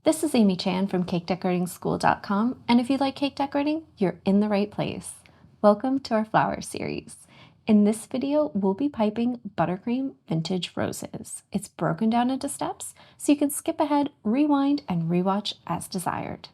This is Amy Chan from CakeDecoratingSchool.com, and if you like cake decorating, you're in the right place. Welcome to our flower series. In this video, we'll be piping buttercream vintage roses. It's broken down into steps, so you can skip ahead, rewind, and rewatch as desired.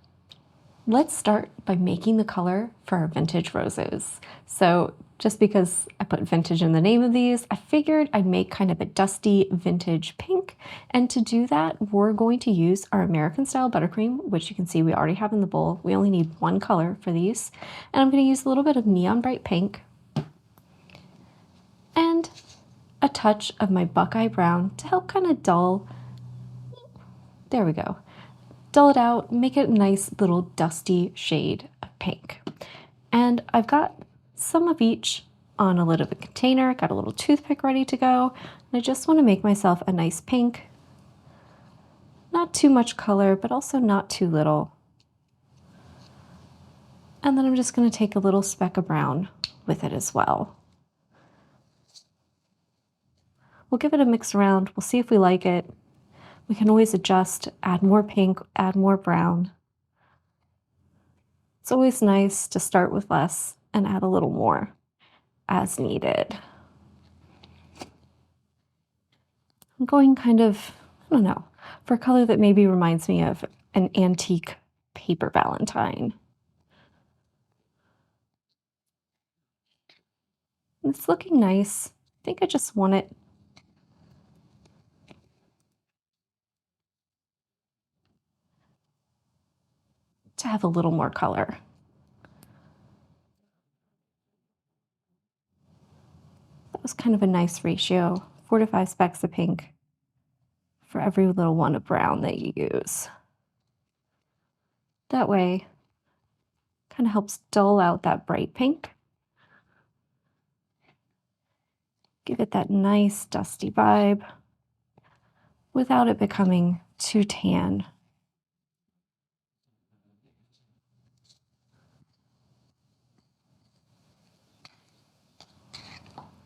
Let's start by making the color for our vintage roses. So just because I put vintage in the name of these, I figured I'd make kind of a dusty vintage pink. And to do that, we're going to use our American style buttercream, which you can see we already have in the bowl. We only need one color for these. And I'm going to use a little bit of neon bright pink and a touch of my Buckeye brown to help kind of dull. There we go. Dull it out, make it a nice little dusty shade of pink. And I've got some of each on a lid of a container, got a little toothpick ready to go, and I just want to make myself a nice pink. Not too much color, but also not too little. And then I'm just going to take a little speck of brown with it as well. We'll give it a mix around, we'll see if we like it. We can always adjust, add more pink, add more brown. It's always nice to start with less and add a little more as needed. I'm going kind of, I don't know, for a color that maybe reminds me of an antique paper valentine. It's looking nice. I think I just want it to have a little more color. That was kind of a nice ratio, 4 to 5 specks of pink for every little one of brown that you use. That way, kind of helps dull out that bright pink. Give it that nice dusty vibe without it becoming too tan.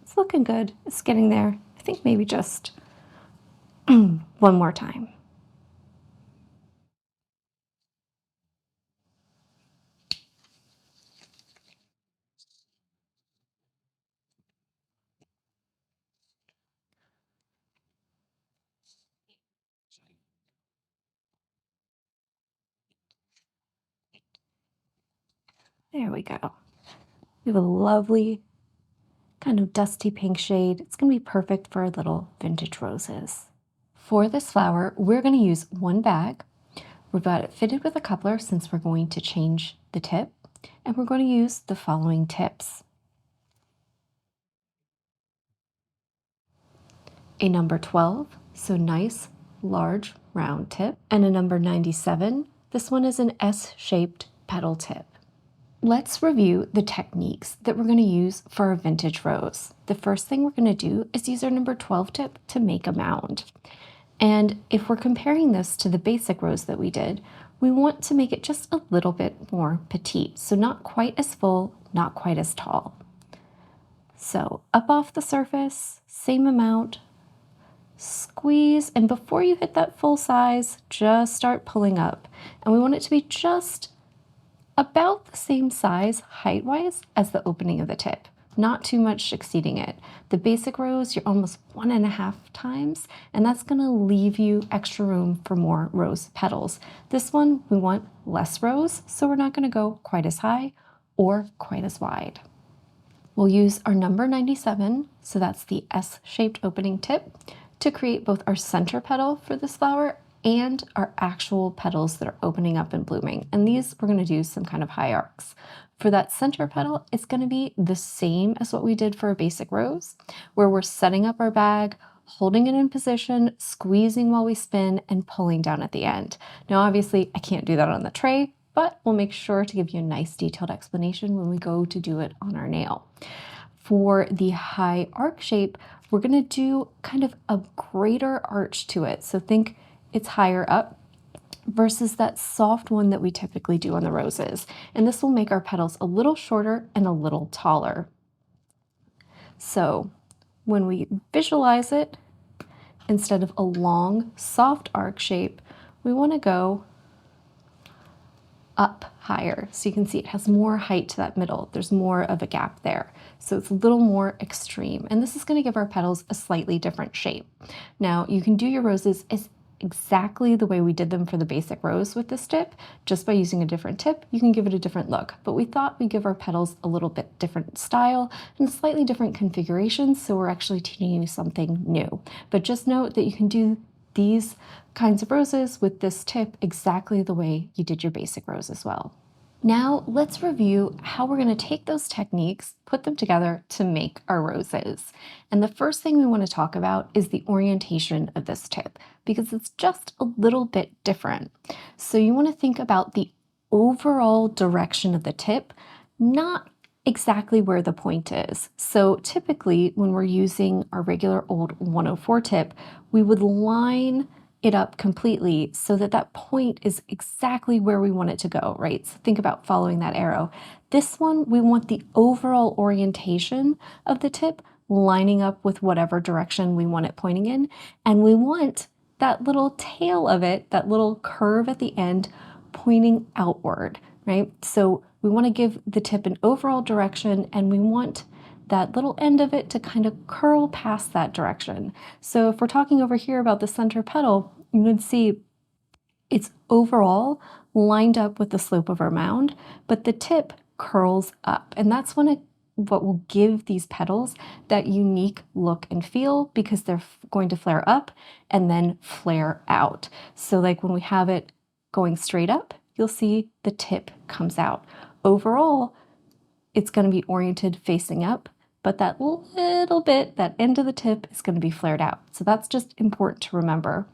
It's looking good. It's getting there. I think maybe just one more time. There we go. We have a lovely kind of dusty pink shade. It's going to be perfect for our little vintage roses. For this flower, we're going to use one bag. We've got it fitted with a coupler since we're going to change the tip, and we're going to use the following tips. A number 12, so nice, large, round tip, and a number 97. This one is an S-shaped petal tip. Let's review the techniques that we're going to use for our vintage rose. The first thing we're going to do is use our number 12 tip to make a mound. And if we're comparing this to the basic rose that we did, we want to make it just a little bit more petite. So not quite as full, not quite as tall. So up off the surface, same amount, squeeze, and before you hit that full size, just start pulling up. And we want it to be just about the same size height-wise as the opening of the tip, not too much exceeding it. The basic rose, you're almost 1.5 times, and that's gonna leave you extra room for more rose petals. This one, we want less rose, so we're not gonna go quite as high or quite as wide. We'll use our number 97, so that's the S-shaped opening tip, to create both our center petal for this flower and our actual petals that are opening up and blooming. And these, we're gonna do some kind of high arcs. For that center petal, it's gonna be the same as what we did for a basic rose, where we're setting up our bag, holding it in position, squeezing while we spin, and pulling down at the end. Now, obviously, I can't do that on the tray, but we'll make sure to give you a nice detailed explanation when we go to do it on our nail. For the high arc shape, we're gonna do kind of a greater arch to it. So think it's higher up versus that soft one that we typically do on the roses. And this will make our petals a little shorter and a little taller. So when we visualize it, instead of a long, soft arc shape, we want to go up higher. So you can see it has more height to that middle. There's more of a gap there. So it's a little more extreme. And this is going to give our petals a slightly different shape. Now you can do your roses as exactly the way we did them for the basic rose with this tip. Just by using a different tip, you can give it a different look. But we thought we'd give our petals a little bit different style and slightly different configurations, so we're actually teaching you something new. But just note that you can do these kinds of roses with this tip exactly the way you did your basic rose as well. Now let's review how we're going to take those techniques, put them together to make our roses. And the first thing we want to talk about is the orientation of this tip, because it's just a little bit different. So you want to think about the overall direction of the tip, not exactly where the point is. So typically when we're using our regular old 104 tip, we would line it up completely so that that point is exactly where we want it to go, right? So think about following that arrow. This one, we want the overall orientation of the tip lining up with whatever direction we want it pointing in. And we want that little tail of it, that little curve at the end, pointing outward, right? So we want to give the tip an overall direction, and we want that little end of it to kind of curl past that direction. So if we're talking over here about the center petal, you would see it's overall lined up with the slope of our mound, but the tip curls up. And that's what will give these petals that unique look and feel, because they're going to flare up and then flare out. So like when we have it going straight up, you'll see the tip comes out. Overall, it's going to be oriented facing up, but that little bit, that end of the tip, is going to be flared out. So that's just important to remember.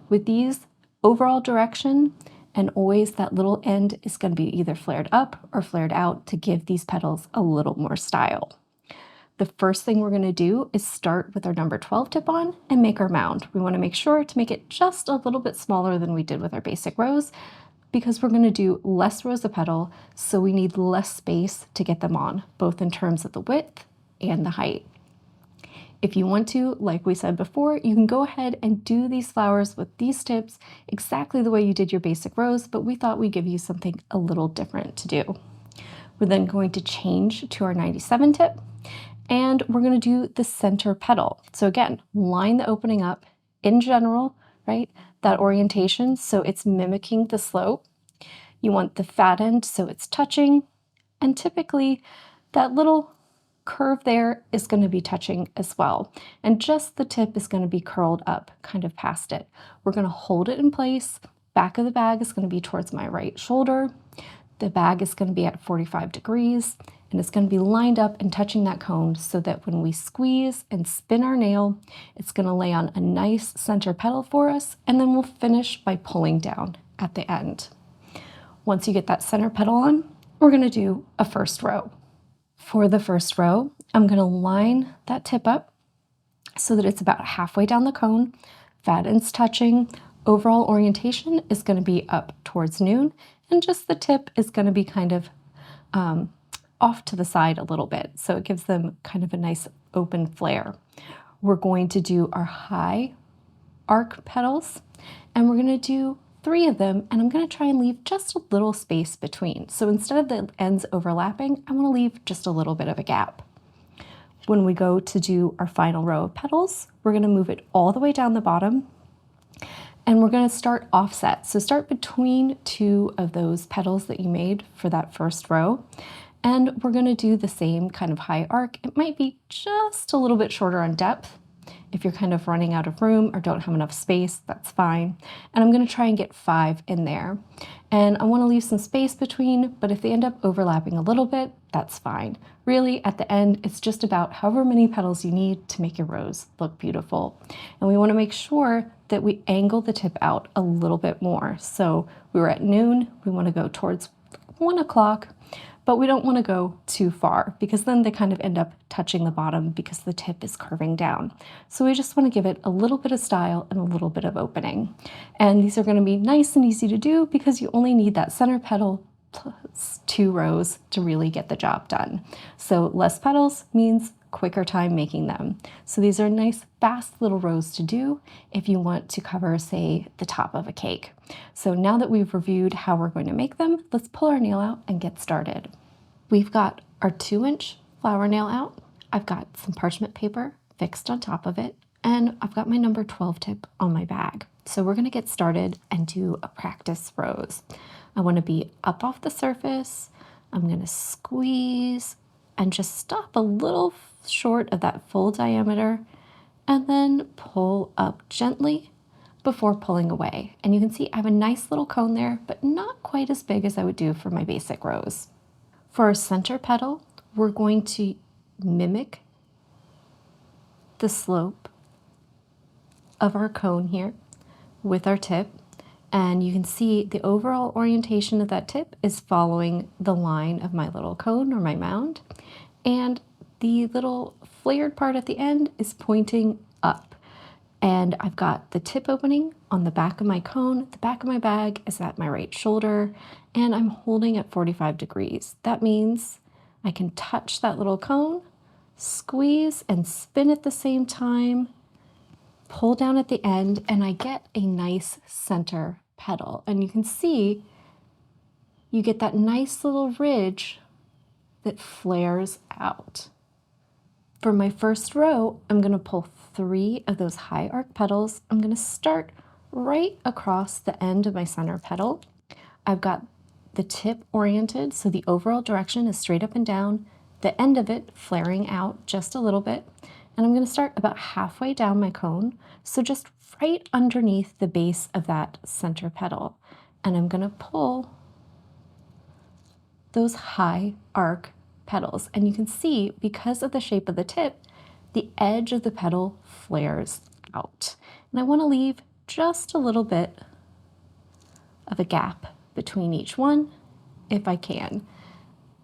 With these, overall direction, and always that little end is going to be either flared up or flared out to give these petals a little more style. The first thing we're going to do is start with our number 12 tip on and make our mound. We want to make sure to make it just a little bit smaller than we did with our basic rose, because we're going to do less rows of petal, so we need less space to get them on, both in terms of the width and the height. If you want to, like we said before, you can go ahead and do these flowers with these tips exactly the way you did your basic rose, but we thought we'd give you something a little different to do. We're then going to change to our 97 tip, and we're going to do the center petal. So again, line the opening up in general, right? That orientation, so it's mimicking the slope. You want the fat end so it's touching, and typically that little curve there is going to be touching as well. And just the tip is going to be curled up kind of past it. We're going to hold it in place. Back of the bag is going to be towards my right shoulder. The bag is going to be at 45 degrees, and it's going to be lined up and touching that cone so that when we squeeze and spin our nail, it's going to lay on a nice center petal for us, and then we'll finish by pulling down at the end. Once you get that center petal on, we're going to do a first row. For the first row, I'm going to line that tip up so that it's about halfway down the cone. Fat ends touching. Overall orientation is going to be up towards noon, and just the tip is going to be kind of off to the side a little bit, so it gives them kind of a nice open flare. We're going to do our high arc petals, and we're going to do 3 of them, and I'm going to try and leave just a little space between. So instead of the ends overlapping, I want to leave just a little bit of a gap. When we go to do our final row of petals, we're going to move it all the way down the bottom, and we're going to start offset. So start between 2 of those petals that you made for that first row, and we're going to do the same kind of high arc. It might be just a little bit shorter on depth. If you're kind of running out of room or don't have enough space, that's fine. And I'm going to try and get 5 in there. And I want to leave some space between, but if they end up overlapping a little bit, that's fine. Really, at the end, it's just about however many petals you need to make your rose look beautiful. And we want to make sure that we angle the tip out a little bit more. So we were at noon, we want to go towards 1 o'clock, but we don't want to go too far because then they kind of end up touching the bottom because the tip is curving down. So we just want to give it a little bit of style and a little bit of opening. And these are going to be nice and easy to do because you only need that center petal plus 2 rows to really get the job done. So less petals means quicker time making them. So these are nice, fast little rows to do if you want to cover, say, the top of a cake. So now that we've reviewed how we're going to make them, let's pull our nail out and get started. We've got our 2-inch flower nail out. I've got some parchment paper fixed on top of it, and I've got my number 12 tip on my bag. So we're going to get started and do a practice rose. I want to be up off the surface. I'm going to squeeze and just stop a little short of that full diameter and then pull up gently before pulling away. And you can see I have a nice little cone there, but not quite as big as I would do for my basic rose. For our center petal, we're going to mimic the slope of our cone here with our tip. And you can see the overall orientation of that tip is following the line of my little cone or my mound. And the little flared part at the end is pointing up. And I've got the tip opening on the back of my cone. The back of my bag is at my right shoulder, and I'm holding at 45 degrees. That means I can touch that little cone, squeeze and spin at the same time, pull down at the end, and I get a nice center petal. And you can see you get that nice little ridge that flares out. For my first row, I'm going to pull 3 of those high arc petals. I'm going to start right across the end of my center petal. I've got the tip oriented, so the overall direction is straight up and down, the end of it flaring out just a little bit. And I'm going to start about halfway down my cone, so just right underneath the base of that center petal. And I'm going to pull those high arc petals. And you can see, because of the shape of the tip, the edge of the petal flares out. And I want to leave just a little bit of a gap between each one if I can.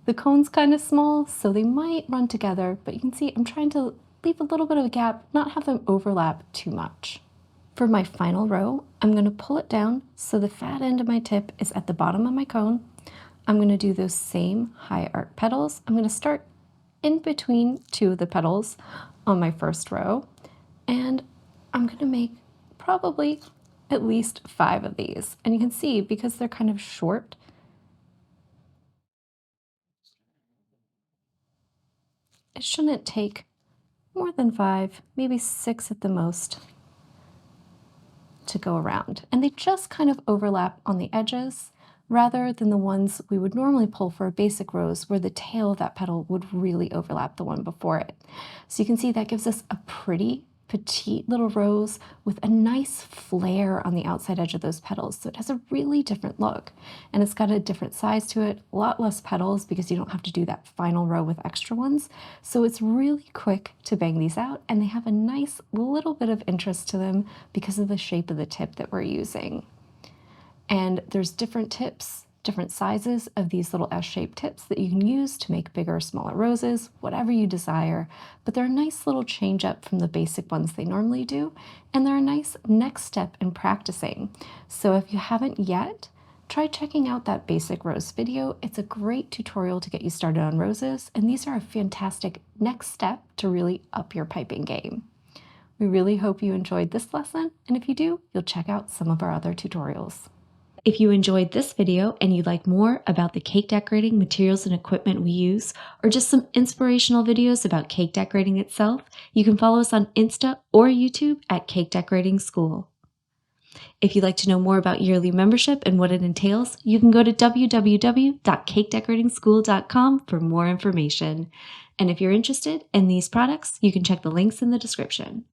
The cone's kind of small, so they might run together, but you can see I'm trying to leave a little bit of a gap, not have them overlap too much. For my final row, I'm going to pull it down so the fat end of my tip is at the bottom of my cone. I'm going to do those same high arc petals. I'm going to start in between 2 of the petals on my first row, and I'm going to make probably at least 5 of these. And you can see, because they're kind of short, it shouldn't take more than 5, maybe 6 at the most, to go around. And they just kind of overlap on the edges rather than the ones we would normally pull for a basic rose where the tail of that petal would really overlap the one before it. So you can see that gives us a pretty petite little rose with a nice flare on the outside edge of those petals. So it has a really different look, and it's got a different size to it, a lot less petals because you don't have to do that final row with extra ones. So it's really quick to bang these out, and they have a nice little bit of interest to them because of the shape of the tip that we're using. And there's different tips, different sizes of these little S-shaped tips that you can use to make bigger or smaller roses, whatever you desire. But they're a nice little change up from the basic ones they normally do, and they're a nice next step in practicing. So if you haven't yet, try checking out that basic rose video. It's a great tutorial to get you started on roses, and these are a fantastic next step to really up your piping game. We really hope you enjoyed this lesson, and if you do, you'll check out some of our other tutorials. If you enjoyed this video and you'd like more about the cake decorating materials and equipment we use, or just some inspirational videos about cake decorating itself, you can follow us on Insta or YouTube at Cake Decorating School. If you'd like to know more about yearly membership and what it entails, you can go to www.cakedecoratingschool.com for more information. And if you're interested in these products, you can check the links in the description.